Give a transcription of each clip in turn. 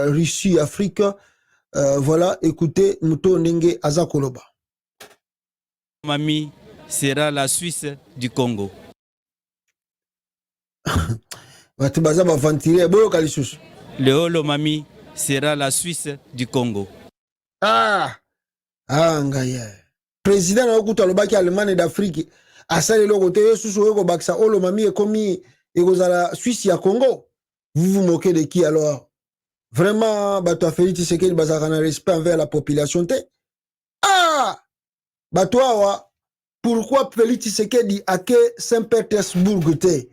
Russie, Afrique. Voilà, écoutez, Muto Nenge Azakoloba. Mami sera la Suisse du Congo. Le Holo Mami sera la Suisse du Congo. Ngaya. Président Okuta Lobaki Allemagne d'Afrique. Asali le côté sous Ego Baksa Holo Mami est commis la Suisse ya Congo. Vous vous moquez de qui alors? Vraiment, toi Félix Tshisekedi bazaka na respect envers la population te. Toi, pourquoi Félix Tshisekedi a que Saint-Pétersbourg te?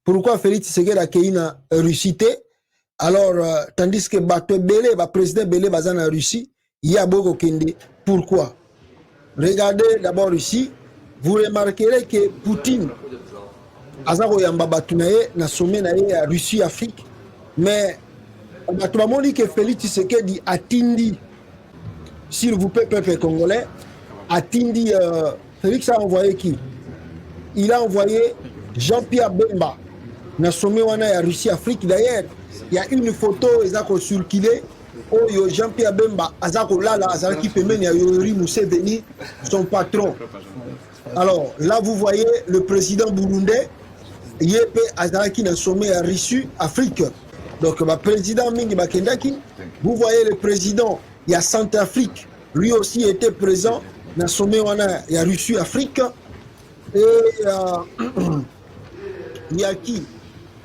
Pourquoi Félix Tshisekedi a que na Russie te? Alors, tandis que président Belé baza na Russie, il y a beaucoup kende. Pourquoi? Regardez d'abord ici, vous remarquerez que Poutine azako yamba batunaye na sommet na ye à Russie Afrique, mais on dit que Félix Tshisekedi atindi, s'il vous plaît, peuple congolais, atindi Félix a envoyé qui? Il a envoyé Jean-Pierre Bemba na sommet wana ya Russie Afrique. D'ailleurs, il y a une photo ezako circulé où Jean-Pierre Bemba azako lala azaki pemeni ya Yoweri Museveni, son patron. Alors là vous voyez le président burundais yepe azaki na sommet ya Russie Afrique. Donc le président Mingi Bakendaki, vous voyez le président il y a Centrafrique, lui aussi était présent dans sommet wana ya Russie Afrique. Et il y a qui?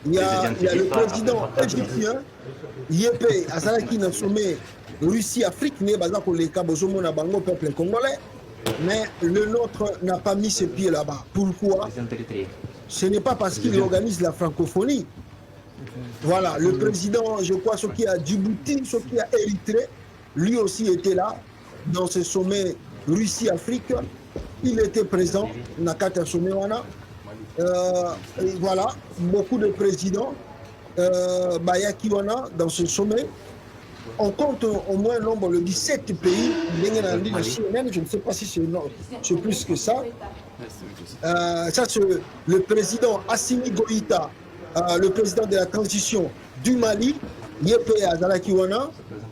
Il y a le président égyptien Yepé Azalaki na sommet Russie Afrique né bazako le kabozomo na bango peuple congolais, mais le nôtre n'a pas mis ses pieds là-bas. Pourquoi? Ce n'est pas parce qu'il organise la francophonie. Voilà, le président, je crois, ce qui a Djibouti, ce qui a Érythrée, lui aussi était là dans ce sommet Russie Afrique. Il était présent Nakata sommet wana. Voilà, beaucoup de présidents Bayaki wana dans ce sommet. On compte au moins nombre de 17 pays. Je ne sais pas si c'est plus que ça. Ça c'est le président Assimi Goïta, le président de la transition du Mali, Yepé Azalaki wana,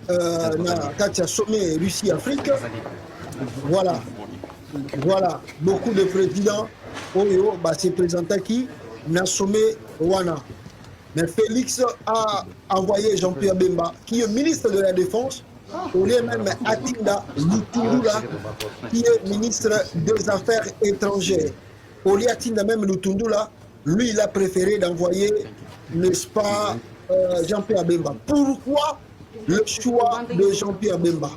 na Katia sommet Russie-Afrique. Voilà. Voilà, beaucoup de présidents Oyo se présentent qui n'a sommet Wana. Mais Félix a envoyé Jean-Pierre Bemba, qui est ministre de la Défense, au lieu même Atinda Lutundula, qui est ministre des Affaires étrangères. Au lieu Atinda même Lutundula, lui il a préféré d'envoyer, n'est-ce pas, Jean-Pierre Bemba. Pourquoi le choix de Jean-Pierre Bemba?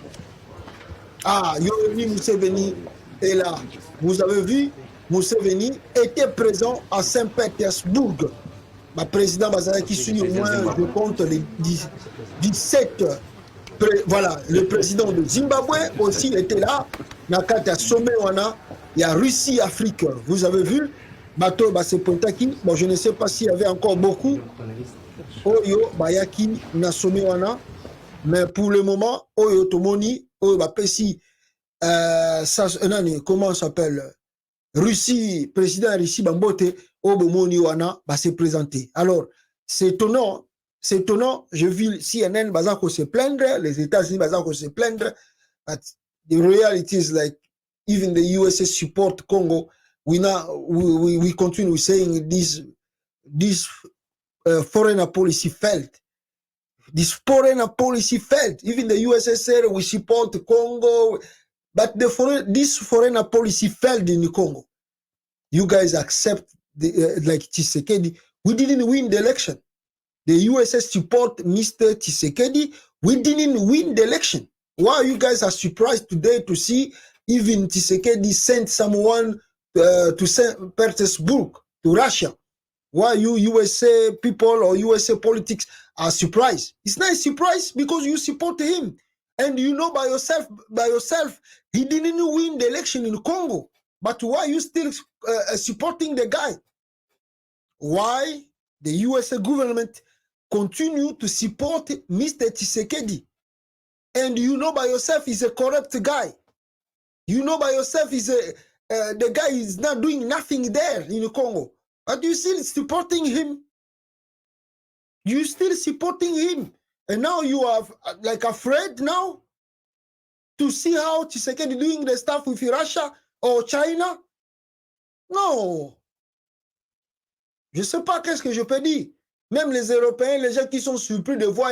Yoweri Museveni est là. Vous avez vu, Museveni était présent à Saint-Pétersbourg. Le président Bazalaki suit au moins, je compte, les 17. Voilà, le président de Zimbabwe aussi était là. Nakata sommet wana, il y a Russie Afrique. Vous avez vu, Bato Basepontaki. Bon, je ne sais pas s'il y avait encore beaucoup. Oyo Bayaki na sommet wana. Mais pour le moment, Oyo Tomoni, Oyo Bapesi. Comment ça s'appelle? Russie, président Russie Bambote, Obomoni Wana, va se présenter. Alors, c'est étonnant, je vis CNN Bazako se plaindre, les États-Unis Bazako se plaindre, but the reality is like, even the USA support Congo, we continue saying this foreign policy failed. This foreign policy failed. Even the USA said we support Congo. But this foreign policy failed in the Congo. You guys accept, like Tshisekedi. We didn't win the election. The USS support Mr. Tshisekedi. We didn't win the election. Why you guys are surprised today to see even Tshisekedi sent someone to St. Petersburg, to Russia? Why you USA people or USA politics are surprised? It's not a surprise because you support him. And you know by yourself, he didn't win the election in Congo. But why are you still supporting the guy? Why the USA government continue to support Mr. Tshisekedi? And you know by yourself he's a corrupt guy. You know by yourself the guy is not doing nothing there in Congo. But you still supporting him. You still supporting him. And now you are like afraid now to see how Tshisekedi doing the stuff with Russia or China? Non. Je ne sais pas qu'est-ce que je peux dire. Même les Européens, les gens qui sont surpris de voir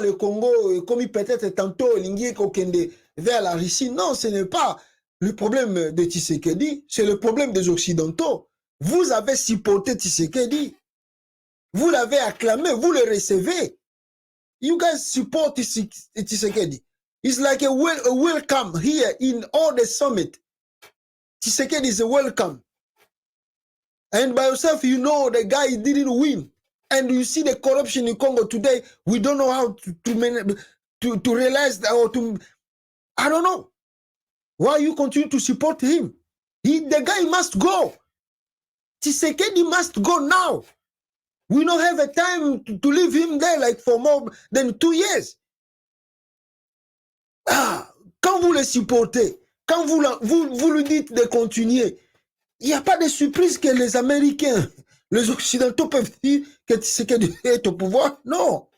le Congo comme il peut-être tantôt Lingué Kokende vers la Russie. Non, ce n'est pas le problème de Tshisekedi, c'est le problème des Occidentaux. Vous avez supporté Tshisekedi. Vous l'avez acclamé, vous le recevez. You guys support Tshisekedi. It's like a welcome here in all the summit. Tshisekedi is a welcome. And by yourself, you know the guy didn't win. And you see the corruption in Congo today. We don't know how to realize that, or to, I don't know. Why you continue to support him? The guy must go. Tshisekedi must go now. We don't have a time to leave him there like for more than 2 years. Quand vous le supportez, quand vous lui dites de continuer, il n'y a pas de surprise que les Américains, les Occidentaux peuvent dire que Tshisekedi est au pouvoir. Non.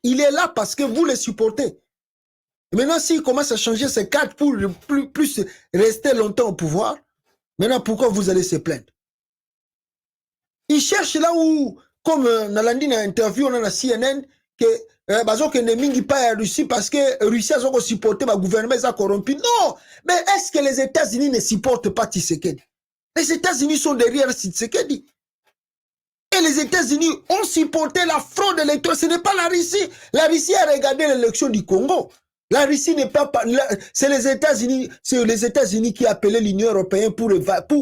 Il est là parce que vous le supportez. Maintenant, s'il commence à changer ses cartes pour plus rester longtemps au pouvoir, maintenant, pourquoi vous allez se plaindre? Il cherche là où, comme Nalandi a interview dans la CNN, que que ne mingi pas la Russie parce que Russie a supporté le gouvernement corrompu. Non, mais est-ce que les États-Unis ne supportent pas Tshisekedi? Les États-Unis sont derrière Tshisekedi. Et les États-Unis ont supporté la fraude électorale. Ce n'est pas la Russie. La Russie a regardé l'élection du Congo. La Russie n'est pas... C'est les États-Unis qui appelaient l'Union européenne pour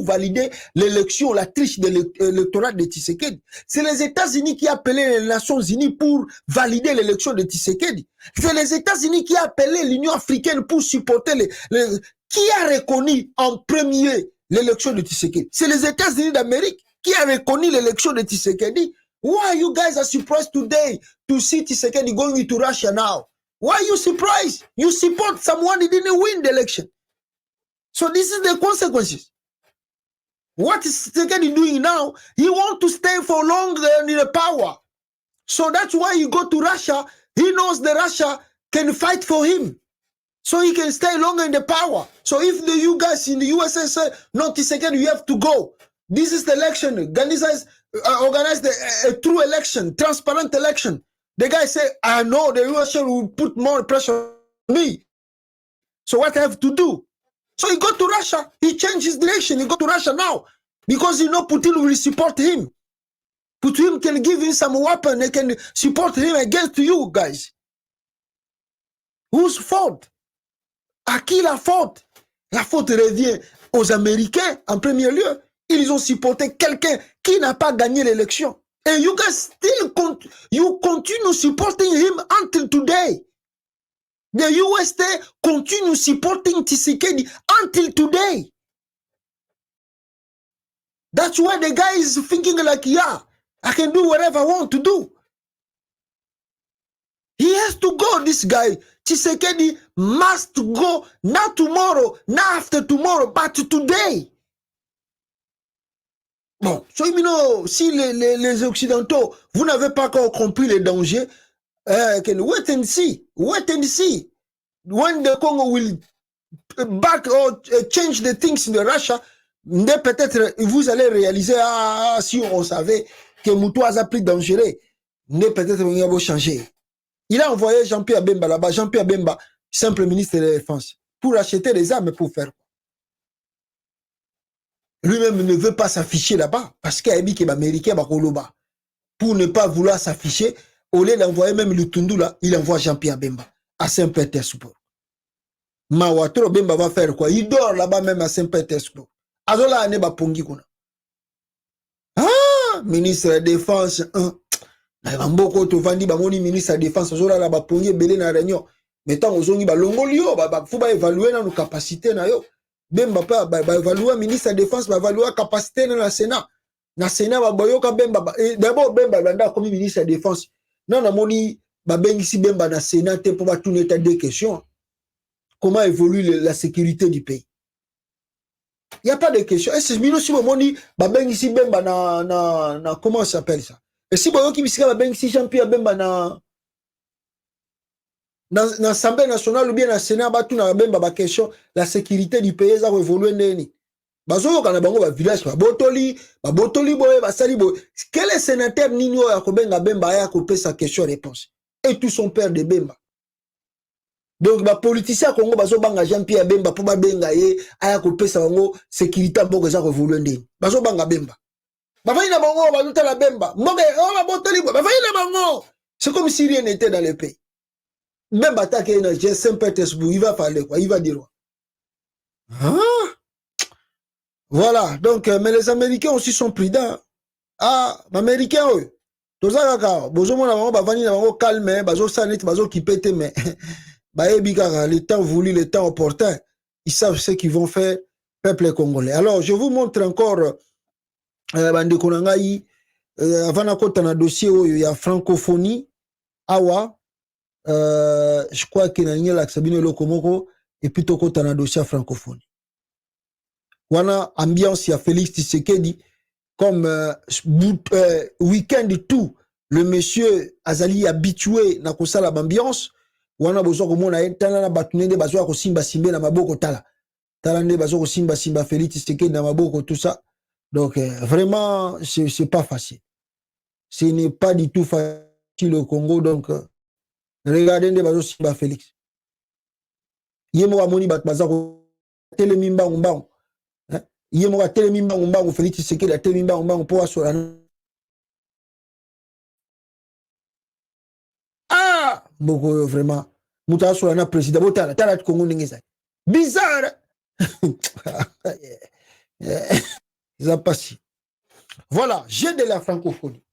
valider l'élection, la triche de l'électorat de Tshisekedi. C'est les États-Unis qui appelaient les Nations Unies pour valider l'élection de Tshisekedi. C'est les États-Unis qui appelaient l'Union africaine pour supporter Qui a reconnu en premier l'élection de Tshisekedi? C'est les États-Unis d'Amérique qui a reconnu l'élection de Tshisekedi. Why you guys are surprised today to see Tshisekedi going into Russia now? Why are you surprised? You support someone who didn't win the election. So this is the consequences. What is Tshisekedi doing now? He wants to stay for longer in the power. So that's why you go to Russia. He knows that Russia can fight for him. So he can stay longer in the power. So if you guys in the USA say, no, Tshisekedi, you have to go. This is the election. Organize a true election, transparent election. The guy said, I know the US will put more pressure on me. So what I have to do? So he go to Russia. He changed his direction. He go to Russia now. Because you know Putin will support him. Putin can give him some weapon. They can support him against you guys. Whose fault? À qui la faute? La faute revient aux Américains en premier lieu. Ils ont supporté quelqu'un qui n'a pas gagné l'élection. And you guys still continue supporting him until today. The USA continue supporting Tshisekedi until today. That's why the guy is thinking like, yeah, I can do whatever I want to do. He has to go, this guy. Tshisekedi must go, not tomorrow, not after tomorrow, but today. Bon, so, you know, si les Occidentaux, vous n'avez pas encore compris les dangers, wait and see. Wait and see. When the Congo will back or change the things in Russia, peut-être vous allez réaliser, si on savait que Moutoua a plus dangereux, peut-être on va changer. Il a envoyé Jean-Pierre Bemba là-bas, Jean-Pierre Bemba, simple ministre de la Défense, pour acheter des armes pour faire. Lui-même ne veut pas s'afficher là-bas parce qu'il a dit qu'il est américain, pour ne pas vouloir s'afficher, au lieu d'envoyer même le Tundu là, il envoie Jean-Pierre Bemba à Saint-Pétersbourg. Mawatro Bemba va faire quoi? Il dort là-bas même à Saint-Pétersbourg. Azola aneba pongi kuna. Ah, ministre de la Défense, Mboko to vandi ba moni ministre de la Défense, azola là ba pongi belé na réunion. Mais tant ozongi ba longolio, faut ba évaluer na nos capacités na yo. Bemba pa ba évaluer ministre de la Défense, ba évaluer capacité na Sénat. Na Sénat ba boyoka Bemba. D'abord Bemba banda comme ministre de la Défense. Non na moni ba bengisi Bemba na Sénat pour ba tout état de questions. Comment évolue la sécurité du pays? Il n'y a pas de question. Et c'est mieux si on dit bengisi Bemba na comment ça s'appelle ça? Et si boyo ki bisika ba bengisi Jean-Pierre Bemba dans l'Assemblée nationale ou bien dans le Sénat, ba question la sécurité du pays ça évoluer ndeni. Bazo kana bango ba village ba botoli boye ba sali boye. Quel est sénateur nini oya ko benga bemba ya ko pesa question réponse. Et tout son père de bemba. Donc ba politicien Congo bazo banga Jean-Pierre Bemba pour ba benga ye aya ko pesa bango sécurité mboko za évoluer ndeni. Bazo banga bemba. Ba fayina bango ba luta la bemba. Mboke o ba botoli boye ba fayina bango. C'est comme si rien n'était dans le pays. Même attaquer une Saint-Pétersbourg, il va falloir quoi, il va dire quoi. Hein? Voilà, donc, mais les Américains aussi sont prudents. Ah, les Américains, oui. Tout ça, calme, mais le temps voulu, le temps opportun, ils savent ce qu'ils vont faire, peuple congolais. Alors, je vous montre encore, avant de dossier, il y a francophonie, awa, je crois qu'il y a l'accabine lokomoko, et puis toko tana dossier francophonie. Wana ambiance ya Félix Tshisekedi comme week-end tout le monsieur azali habitué na kosala ambiance wana bozo ko mona tala na batunende bazo ko simba simbe na maboko tala ne bazo ko simba simba Félix Tshisekedi na maboko tout ça donc vraiment c'est pas facile, ce n'est pas du tout facile au Congo. Donc regardez ne bazo simba Félix yemo amoni bat bazako telemimba ngomba il y a tellement de gens Félix Tshisekedi a tellement de gens pour assurer. Ah, beaucoup vraiment. Mouta sur un président, botala, tala de Congo n'engage. Bizarre. Ça passe. Voilà, j'ai de la francophonie.